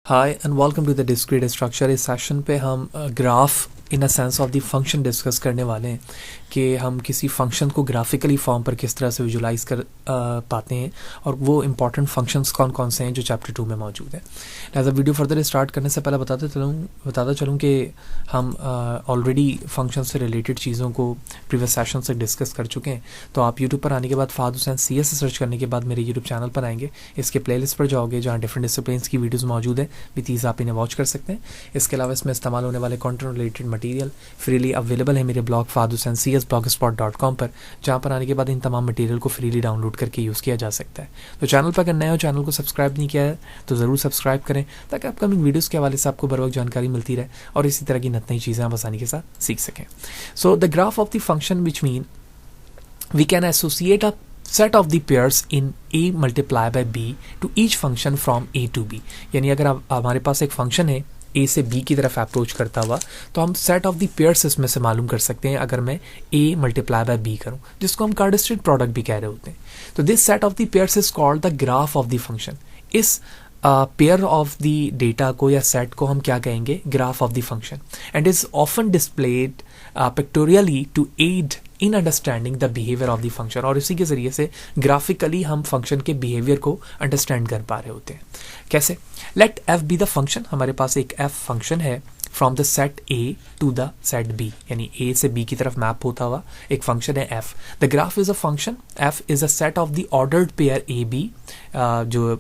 Hi and welcome to the discrete structure. इस session पे हम graph in a sense of the function discuss करने वाले हैं कि हम किसी फंक्शन को ग्राफिकली फॉर्म पर किस तरह से विजुलाइज कर पाते हैं और वो इंपॉर्टेंट फंक्शंस कौन कौन से हैं जो चैप्टर 2 में मौजूद है। As a video further start करने से पहले बताता चलूँ कि हम ऑलरेडी फंक्शन से रिलेटेड चीज़ों को प्रीवियस सेशन से डिस्कस कर चुके हैं। तो आप यूट्यूब पर आने के बाद फहद हुसैन CS से सर्च करने के बाद मेरे यूट्यूब चैनल पर आएंगे, इसके प्लेलिस्ट पर जाओगे जहाँ डिफरेंट डिसिप्लिन्स की वीडियोज़ मौजूद है, विथ आप इन्हें वॉच कर सकते हैं। इसके अलावा इसमें इस्तेमाल होने वाले content related material freely available है मेरे blog Fahad Hussain CS blogspot.com पर, जहाँ पर आने के बाद इन तमाम मटेरियल को फ्रीली डाउनलोड करके यूज़ किया जा सकता है। तो चैनल पर अगर नए हो, चैनल को सब्सक्राइब नहीं किया है तो ज़रूर सब्सक्राइब करें ताकि अपकमिंग वीडियोज़ के हवाले से आपको बर वक्त जानकारी मिलती रहे और इसी तरह की नई चीज़ें आप आसानी के साथ सीख सकें। So the graph of the function which mean we can associate a set of the pairs in a multiply by b to each function from a to b। यानी अगर हमारे पास एक फंक्शन है a से b की तरफ approach करता हुआ, तो हम सेट ऑफ द पेयर्स इसमें से मालूम कर सकते हैं अगर मैं a मल्टीप्लाई बाय b करूं, जिसको हम कार्टेशियन प्रोडक्ट भी कह रहे होते हैं। तो this set of the pairs is called the graph of the function. इस पेयर ऑफ द डेटा को या सेट को हम क्या कहेंगे? Graph of the function. And is often displayed pictorially to aid in understanding the behaviour of the function. और इसी के जरिए से ग्राफिकली हम फंक्शन के बिहेवियर को अंडरस्टैंड कर पा रहे होते हैं। कैसे? Let f be the function. हमारे पास एक f फंक्शन है from the set a to the set b, यानी a से b की तरफ मैप होता हुआ एक फंक्शन है f। The graph is a function, f is a set of the ordered pair a b, जो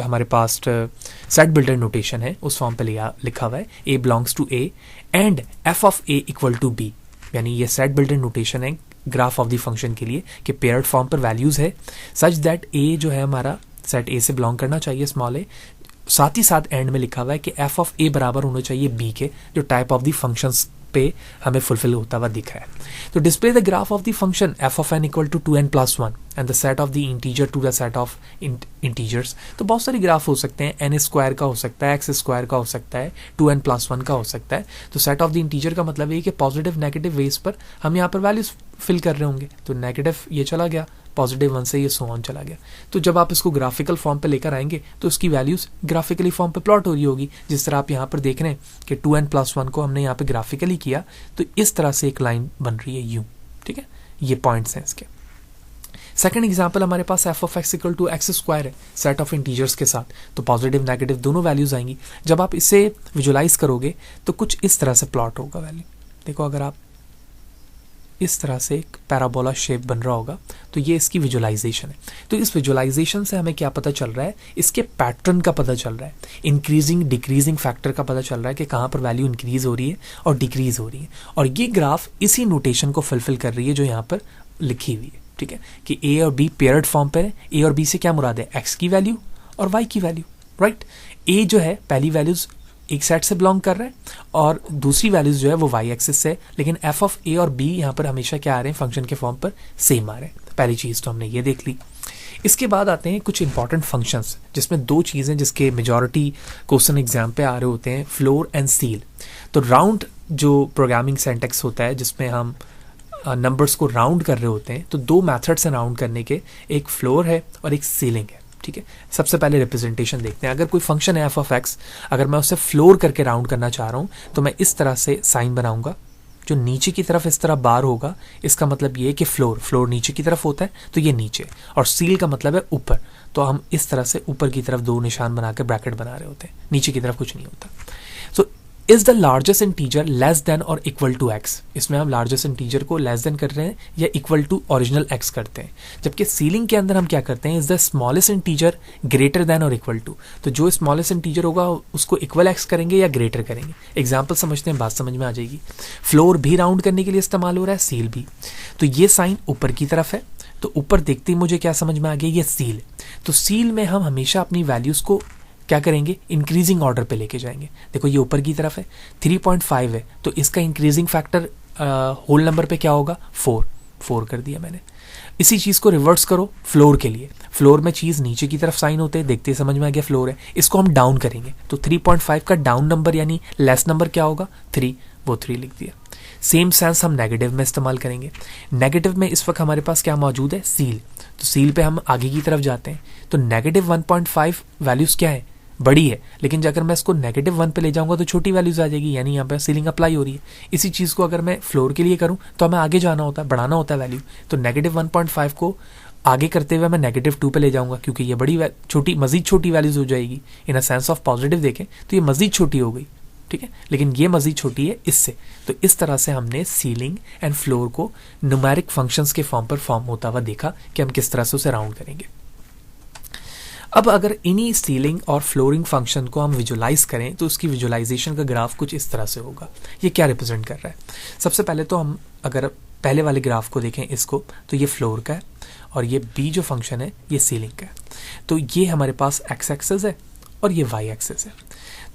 हमारे पास सेट बिल्डर नोटेशन है उस फॉर्म पे लिखा हुआ है a belongs to a and f of a equal to b। यानी ये सेट बिल्डर नोटेशन है ग्राफ ऑफ द फंक्शन के लिए कि पेयर्ड फॉर्म पर वैल्यूज है सच दैट a जो है हमारा सेट a से बिलोंग करना चाहिए, स्मॉल a। साथ ही साथ एंड में लिखा हुआ है कि f ऑफ a बराबर होना चाहिए b के, जो टाइप ऑफ द फंक्शंस पे हमें फुलफिल होता हुआ दिख रहा है। तो display the graph of the function f of n equal to 2n plus 1 and the set of the integer to the set of integers. तो बहुत सारे ग्राफ हो सकते हैं, n स्क्वायर का हो सकता है, x स्क्वायर का हो सकता है, 2n प्लस 1 का हो सकता है। तो सेट ऑफ द इंटीजर का मतलब ये कि पॉजिटिव नेगेटिव वेज पर हम यहाँ पर वैल्यूज फिल कर रहे होंगे। तो नेगेटिव ये चला गया, पॉजिटिव 1 से ये सो ऑन चला गया। तो जब आप इसको ग्राफिकल फॉर्म पे लेकर आएंगे तो इसकी वैल्यूज ग्राफिकली फॉर्म पे प्लॉट हो रही होगी। जिस तरह आप यहाँ पर देख रहे हैं कि 2n प्लस 1 को हमने यहाँ पे ग्राफिकली किया, तो इस तरह से एक लाइन बन रही है यूं। ठीक है, ये पॉइंट्स हैं इसके। सेकंड एग्जांपल हमारे पास f of x equal to x square है सेट ऑफ इंटीजर्स के साथ। तो पॉजिटिव नेगेटिव दोनों वैल्यूज आएंगी। जब आप इसे विजुलाइज करोगे तो कुछ इस तरह से प्लॉट होगा वैल्यू। देखो, अगर आप इस तरह से एक पैराबोला शेप बन रहा होगा तो ये इसकी विजुलाइजेशन है। तो इस विजुलाइजेशन से हमें क्या पता चल रहा है? इसके पैटर्न का पता चल रहा है, इंक्रीजिंग डिक्रीजिंग फैक्टर का पता चल रहा है कि कहाँ पर वैल्यू इंक्रीज हो रही है और डिक्रीज हो रही है। और ये ग्राफ इसी नोटेशन को फुलफिल कर रही है जो यहाँ पर लिखी हुई है। ठीक है, कि a और b पेयर्ड फॉर्म पर है। a और b से क्या मुराद है? x की वैल्यू और y की वैल्यू, राइट। a जो है पहली वैल्यूज एक सेट से बिलोंग कर रहा है और दूसरी वैल्यूज जो है वो y एक्सिस से, लेकिन f ऑफ a और b यहाँ पर हमेशा क्या आ रहे हैं? फंक्शन के फॉर्म पर सेम आ रहे हैं। तो पहली चीज तो हमने ये देख ली। इसके बाद आते हैं कुछ इंपॉर्टेंट फंक्शंस, जिसमें दो चीजें जिसके मेजॉरिटी क्वेश्चन एग्जाम पे आ रहे होते हैं, फ्लोर एंड सील। तो राउंड जो प्रोग्रामिंग सिंटैक्स होता है जिसमें हम नंबर्स को राउंड कर रहे होते हैं, तो दो मेथड्स हैं राउंड करने के, एक फ्लोर है और एक सीलिंग है। ठीक है, सबसे पहले रिप्रेजेंटेशन देखते हैं। अगर कोई फंक्शन है f ऑफ x, अगर मैं उसे फ्लोर करके राउंड करना चाह रहा हूं तो मैं इस तरह से साइन बनाऊंगा, जो नीचे की तरफ इस तरह बार होगा। इसका मतलब ये है कि फ्लोर नीचे की तरफ होता है तो ये नीचे, और सील का मतलब है ऊपर। तो हम इस तरह से ऊपर की तरफ दो निशान बनाकर ब्रैकेट बना रहे होते हैं, नीचे की तरफ कुछ नहीं होता। So is the largest integer less than और इक्वल टू x। इसमें हम लार्जेस्ट इंटीजर को लेस देन कर रहे हैं या इक्वल टू ओरिजिनल x करते हैं। जबकि सीलिंग के अंदर हम क्या करते हैं? Is the smallest integer greater than और इक्वल टू। तो जो स्मॉलेस्ट इंटीजर होगा उसको इक्वल x करेंगे या ग्रेटर करेंगे। एग्जाम्पल समझते हैं, बात समझ में आ जाएगी। फ्लोर भी राउंड करने के लिए इस्तेमाल हो रहा है, सील भी। तो ये साइन ऊपर की तरफ है, तो ऊपर देखते ही मुझे क्या समझ में आ गया? ये सील। तो सील में हम हमेशा अपनी वैल्यूज को क्या करेंगे? इंक्रीजिंग ऑर्डर पे लेके जाएंगे। देखो, ये ऊपर की तरफ है, 3.5 है, तो इसका इंक्रीजिंग फैक्टर होल नंबर पे क्या होगा? 4 कर दिया मैंने। इसी चीज को रिवर्स करो फ्लोर के लिए। फ्लोर में चीज नीचे की तरफ साइन होते हैं, देखते ही समझ में आ गया फ्लोर है। इसको हम डाउन करेंगे, तो 3.5 का डाउन नंबर यानी लेस नंबर क्या होगा? 3, वो 3 लिख दिया। सेम सेंस हम नेगेटिव में इस्तेमाल करेंगे। नेगेटिव में इस वक्त हमारे पास क्या मौजूद है? सील। तो सील पे हम आगे की तरफ जाते हैं, तो -1.5 वैल्यूज क्या है? बड़ी है, लेकिन अगर मैं इसको -1 पे ले जाऊंगा तो छोटी वैल्यूज आ जाएगी, यानी यहाँ पे सीलिंग अप्लाई हो रही है। इसी चीज़ को अगर मैं फ्लोर के लिए करूँ तो हमें आगे जाना होता है, बढ़ाना होता है वैल्यू, तो -1.5 को आगे करते हुए मैं -2 पे ले जाऊंगा, क्योंकि ये बड़ी छोटी मजीद छोटी वैल्यूज हो जाएगी। इन अ सेंस ऑफ पॉजिटिव देखें तो ये मजीद छोटी हो गई, ठीक है, लेकिन ये मजीद छोटी है इससे। तो इस तरह से हमने सीलिंग एंड फ्लोर को न्यूमेरिक फंक्शंस के फॉर्म पर फॉर्म होता हुआ देखा कि हम किस तरह से उसे राउंड करेंगे। अब अगर इन्हीं सीलिंग और फ्लोरिंग फंक्शन को हम विजुलाइज करें तो उसकी विजुलाइजेशन का ग्राफ कुछ इस तरह से होगा। ये क्या रिप्रेजेंट कर रहा है? सबसे पहले तो हम अगर पहले वाले ग्राफ को देखें इसको, तो ये फ्लोर का है और ये बी जो फंक्शन है ये सीलिंग का है। तो ये हमारे पास एक्स एक्सेस है और ये वाई एक्सेस है।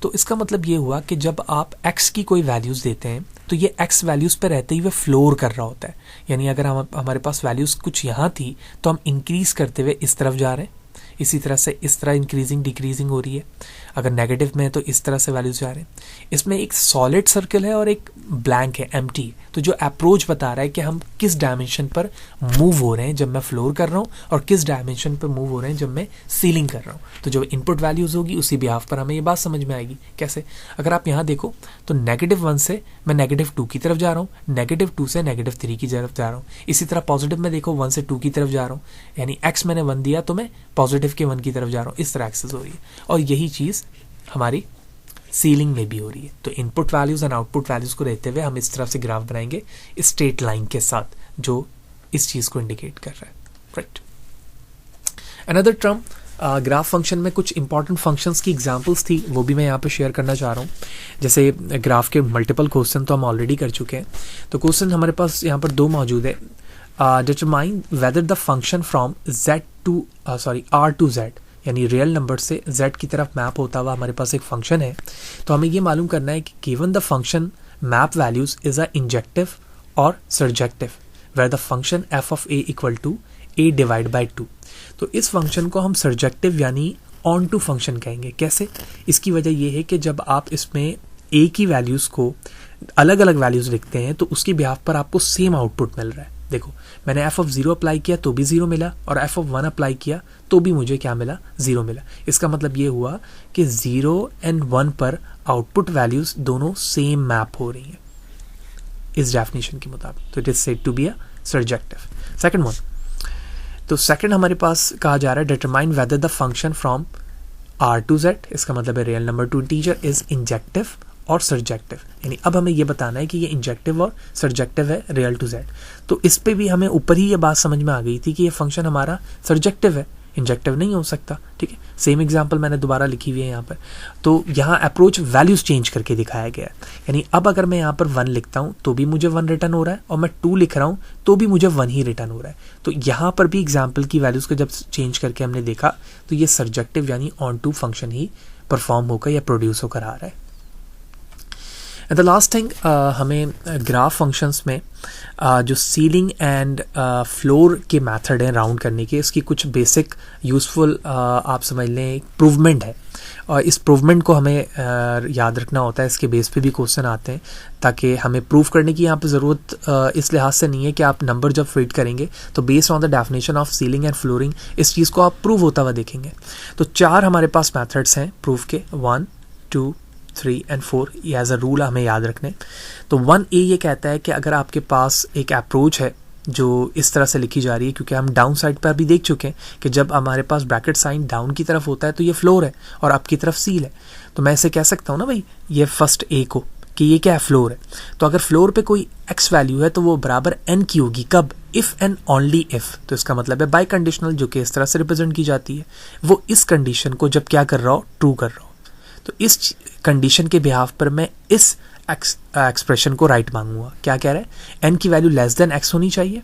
तो इसका मतलब ये हुआ कि जब आप x की कोई वैल्यूज़ देते हैं तो ये x वैल्यूज़ पे रहते ही वह फ्लोर कर रहा होता है, यानी अगर हमारे पास वैल्यूज़ कुछ यहाँ थी तो हम इंक्रीज करते हुए इस तरफ जा रहे हैं, इसी तरह से इस तरह इंक्रीजिंग डिक्रीजिंग हो रही है। अगर नेगेटिव में है तो इस तरह से वैल्यूज जा रहे हैं। इसमें एक सॉलिड सर्कल है और एक ब्लैंक है, एम्प्टी। तो जो अप्रोच बता रहा है कि हम किस डायमेंशन पर मूव हो रहे हैं जब मैं फ्लोर कर रहा हूँ और किस डायमेंशन पर मूव हो रहे हैं जब मैं सीलिंग कर रहा हूँ। तो जो इनपुट वैल्यूज होगी उसी बिहाफ पर हमें ये बात समझ में आएगी। कैसे? अगर आप यहाँ देखो तो -1 से मैं -2 की तरफ जा रहा हूँ, -2 से -3 की तरफ जा रहा हूँ। इसी तरह पॉजिटिव में देखो 1 से 2 की तरफ जा रहा हूँ, यानी x मैंने 1 दिया तो मैं पॉजिटिव के 1 की तरफ जा रहा हूँ। इस तरह एक्सेस हो रही है और यही चीज़ हमारी सीलिंग में भी हो रही है। तो input values and output values को रहते हुए हम इस तरह से ग्राफ बनाएंगे स्ट्रेट लाइन के साथ जो इस चीज को इंडिकेट कर रहा है, right. Another term graph function में कुछ इंपॉर्टेंट फंक्शंस की एग्जांपल्स थी, वो भी मैं यहाँ पे शेयर करना चाह रहा हूँ। जैसे ग्राफ के मल्टीपल क्वेश्चन तो हम ऑलरेडी कर चुके हैं, तो क्वेश्चन हमारे पास यहाँ पर 2 मौजूद है। Determine whether the function from R to Z, यानी रियल नंबर से z की तरफ मैप होता हुआ हमारे पास एक फंक्शन है। तो हमें ये मालूम करना है कि given the function map values is a injective और surjective where the function f of a equal to a divide by 2। तो इस फंक्शन को हम सर्जेक्टिव यानी ऑन टू फंक्शन कहेंगे। कैसे? इसकी वजह यह है कि जब आप इसमें a की वैल्यूज को अलग अलग वैल्यूज लिखते हैं तो उसकी बिहाफ पर आपको सेम आउटपुट मिल रहा है। देखो, मैंने f of 0 अप्लाई किया तो भी 0 मिला और f of 1 अप्लाई किया तो भी मुझे क्या मिला? 0 मिला। इसका मतलब ये हुआ कि 0 एंड 1 पर आउटपुट वैल्यूज दोनों सेम मैप हो रही हैं इस डेफिनेशन के मुताबिक। तो it is said to be a surjective. Second one, तो सेकंड हमारे पास कहा जा रहा है determine whether the function from R to Z, इसका मतलब है real number to integer, is injective और सर्जेक्टिव। यानी अब हमें ये बताना है कि ये इंजेक्टिव और सर्जेक्टिव है रियल टू जेड। तो इस पे भी हमें ऊपर ही ये बात समझ में आ गई थी कि ये फंक्शन हमारा सर्जेक्टिव है, इंजेक्टिव नहीं हो सकता। ठीक है, सेम एग्जांपल मैंने दोबारा लिखी हुई है यहाँ पर। तो यहाँ अप्रोच वैल्यूज चेंज करके दिखाया गया है। यानी अब अगर मैं यहाँ पर 1 लिखता हूँ तो भी मुझे 1 रिटर्न हो रहा है और मैं 2 लिख रहा हूँ तो भी मुझे 1 ही रिटर्न हो रहा है। तो यहाँ पर भी एग्जाम्पल की वैल्यूज को जब चेंज करके हमने देखा तो ये सर्जेक्टिव यानी ऑन टू फंक्शन ही परफॉर्म होकर या प्रोड्यूस होकर आ रहा है। एंड द लास्ट थिंग, हमें ग्राफ फंक्शंस में जो सीलिंग एंड फ्लोर के मेथड हैं राउंड करने के, इसकी कुछ बेसिक यूजफुल आप समझ लें प्रूवमेंट है। और इस प्रूवमेंट को हमें याद रखना होता है, इसके बेस पे भी क्वेश्चन आते हैं ताकि हमें प्रूव करने की यहाँ पे ज़रूरत इस लिहाज से नहीं है कि आप नंबर जब फिट करेंगे तो based on the definition of ceiling and flooring इस चीज़ को आप प्रूव होता हुआ देखेंगे। तो 4 हमारे पास मेथड्स हैं प्रूफ के, 1, 2, 3 and 4 ये एज अ रूल हमें याद रखने। तो 1A ये कहता है कि अगर आपके पास एक अप्रोच है जो इस तरह से लिखी जा रही है, क्योंकि हम डाउन साइड पर भी देख चुके हैं कि जब हमारे पास ब्रैकेट साइन डाउन की तरफ होता है तो ये फ्लोर है और अप की तरफ सील है। तो मैं इसे कह सकता हूँ ना भाई, ये फर्स्ट A को कि ये क्या है? फ्लोर है। तो अगर फ्लोर पे कोई x वैल्यू है तो वो बराबर n की होगी। कब? If and only if. तो इसका मतलब है बाई कंडीशनल, जो कि इस तरह से रिप्रेजेंट की जाती है। वो इस कंडीशन को जब क्या कर रहा हो? ट्रू कर रहा हो। तो इस कंडीशन के बिहाफ पर मैं इस एक्सप्रेशन को राइट मांगूंगा। क्या कह रहा है? n की वैल्यू लेस देन x होनी चाहिए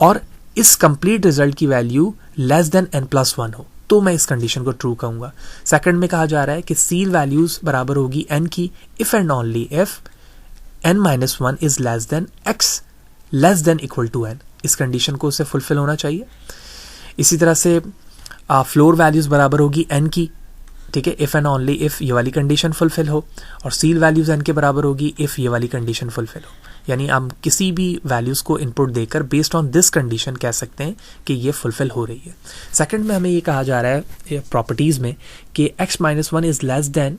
और इस कंप्लीट रिजल्ट की वैल्यू लेस देन n+1 हो, तो मैं इस कंडीशन को ट्रू कहूंगा। सेकंड में कहा जा रहा है कि सील वैल्यूज बराबर होगी n की if and only if n-1 is less than x less than equal to n। इस कंडीशन को उसे फुलफिल होना चाहिए। इसी तरह से फ्लोर वैल्यूज बराबर होगी n की, ठीक है, इफ एंड ओनली इफ ये वाली कंडीशन फुलफिल हो, और सील वैल्यूज n के बराबर होगी इफ ये वाली कंडीशन फुलफिल हो। यानी हम किसी भी वैल्यूज़ को इनपुट देकर बेस्ड ऑन दिस कंडीशन कह सकते हैं कि ये फुलफिल हो रही है। सेकंड में हमें ये कहा जा रहा है प्रॉपर्टीज़ में कि x-1 is less than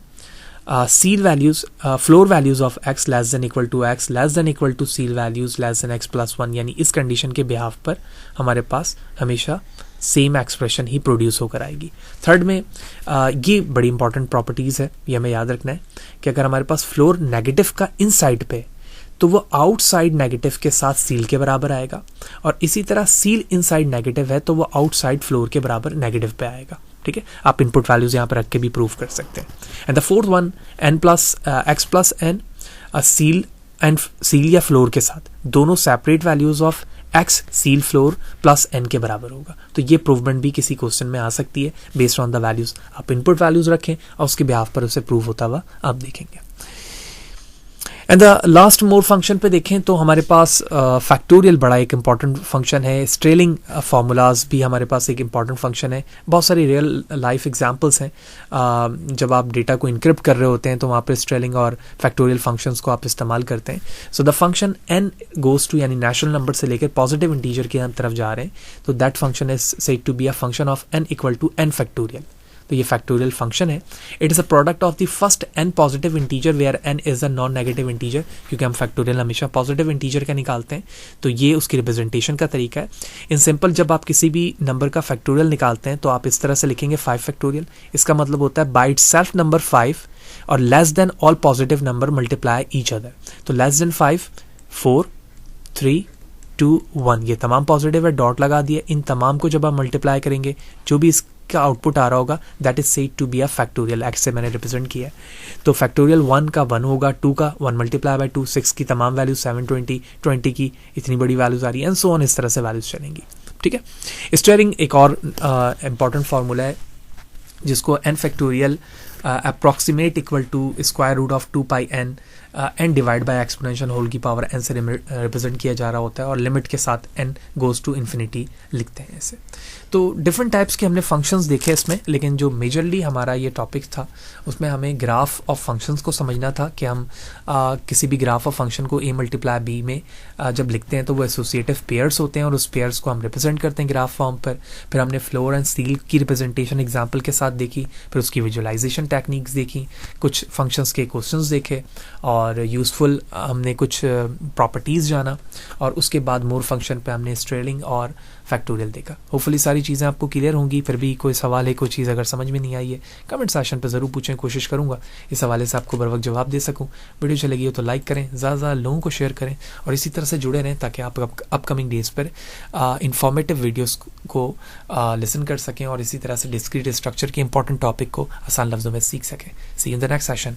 seal values floor values of x less than equal to x less than equal to seal values less than x plus 1, यानी इस कंडीशन के बिहाफ पर हमारे पास हमेशा सेम एक्सप्रेशन ही प्रोड्यूस होकर आएगी। थर्ड में ये बड़ी इंपॉर्टेंट प्रॉपर्टीज़ है, ये हमें याद रखना है कि अगर हमारे पास फ्लोर नेगेटिव का इनसाइड पे तो वो आउटसाइड नेगेटिव के साथ सील के बराबर आएगा, और इसी तरह सील इनसाइड नेगेटिव है तो वो आउटसाइड फ्लोर के बराबर नेगेटिव पे आएगा। ठीक है, आप इनपुट वैल्यूज यहाँ पर रख के भी प्रूव कर सकते हैं। And the fourth one n plus x plus n seal या फ्लोर के साथ दोनों separate values of x seal floor plus n के बराबर होगा। तो ये प्रूवमेंट भी किसी क्वेश्चन में आ सकती है बेस्ड ऑन द वैल्यूज। आप इनपुट वैल्यूज रखें और उसके बिहाफ पर उसे प्रूव होता हुआ आप देखेंगे। And the last more function पे देखें तो हमारे पास फैक्टोरियल बड़ा एक इंपॉर्टेंट फंक्शन है। स्ट्रेलिंग फार्मूलाज भी हमारे पास एक इंपॉर्टेंट फंक्शन है। बहुत सारी रियल लाइफ एग्जांपल्स हैं। जब आप डेटा को इनक्रिप्ट कर रहे होते हैं तो वहाँ पे स्ट्रेलिंग और फैक्टोरियल फंक्शंस को आप इस्तेमाल करते हैं। So the function n goes to यानी नेचुरल नंबर से लेकर पॉजिटिव इंटीजर की तरफ जा रहे हैं, तो that function is said to be a function of n equal to n factorial. तो ये फैक्टोरियल फंक्शन है। It is a product of the first n positive integer where n is a non negative integer, क्योंकि हम factorial हमेशा positive integer का निकालते हैं। तो ये उसकी रिप्रेजेंटेशन का तरीका है। इन सिंपल जब आप किसी भी नंबर का फैक्टोरियल निकालते हैं तो आप इस तरह से लिखेंगे 5 फैक्टोरियल। इसका मतलब होता है बाय इटसेल्फ नंबर 5 और less than all positive number multiply each other. तो लेस देन 5 4 3 2 1 ये तमाम पॉजिटिव है, डॉट लगा दिया। इन तमाम को जब आप मल्टीप्लाई करेंगे जो भी का आउटपुट आ रहा होगा that is said to be a factorial. X से मैंने रिप्रेजेंट किया है। तो फैक्टोरियल 1 का 1 होगा, 2 का 1 मल्टीप्लाई बाय 2, 6 की तमाम वैल्यूज 720, 20 की इतनी बड़ी वैल्यूज आ रही है एंड सो ऑन, इस तरह से वैल्यूज चलेंगी। ठीक है, स्ट्रेलिंग एक और इंपॉर्टेंट फार्मूला है जिसको n factorial approximate equal to square root of 2 pi n n divide by exponential whole की पावर n से रिप्रेजेंट किया जा रहा होता है, और लिमिट के साथ n गोज टू इन्फिनिटी लिखते हैं इसे। तो डिफरेंट टाइप्स के हमने फंक्शंस देखे इसमें, लेकिन जो मेजरली हमारा ये टॉपिक था उसमें हमें ग्राफ ऑफ फंक्शंस को समझना था कि हम किसी भी ग्राफ ऑफ फंक्शन को a मल्टीप्लाई b में जब लिखते हैं तो वो एसोसिएटिव पेयर्स होते हैं और उस पेयर्स को हम रिप्रेजेंट करते हैं ग्राफ फॉर्म पर। फिर हमने फ्लोर एंड सील की रिप्रेजेंटेशन एग्जाम्पल के साथ देखी, फिर उसकी विजुअलाइजेशन टेक्निक्स देखी, कुछ फंक्शंस के क्वेश्चंस देखे और यूज़फुल हमने कुछ प्रॉपर्टीज़ जाना, और उसके बाद मोर फंक्शन पे हमने स्ट्रेलिंग और फैक्टोरियल देखा। होपफुली सारी चीज़ें आपको क्लियर होंगी। फिर भी कोई सवाल है, कोई चीज़ अगर समझ में नहीं आई है कमेंट सेक्शन पे ज़रूर पूछें, कोशिश करूँगा इस हवाले से आपको बर वक्त जवाब दे सकूँ। वीडियो चलेगी हो तो लाइक करें, ज़्यादा लोगों को शेयर करें और इसी तरह से जुड़े रहें ताकि आप अपकमिंग डेज पर इंफॉर्मेटिव वीडियोज़ को लिसन कर सकें और इसी तरह से डिस्क्रीट स्ट्रक्चर के इंपॉर्टेंट टॉपिक को आसान लफ्ज़ों में सीख सकें। सी इन द नेक्स्ट सेशन।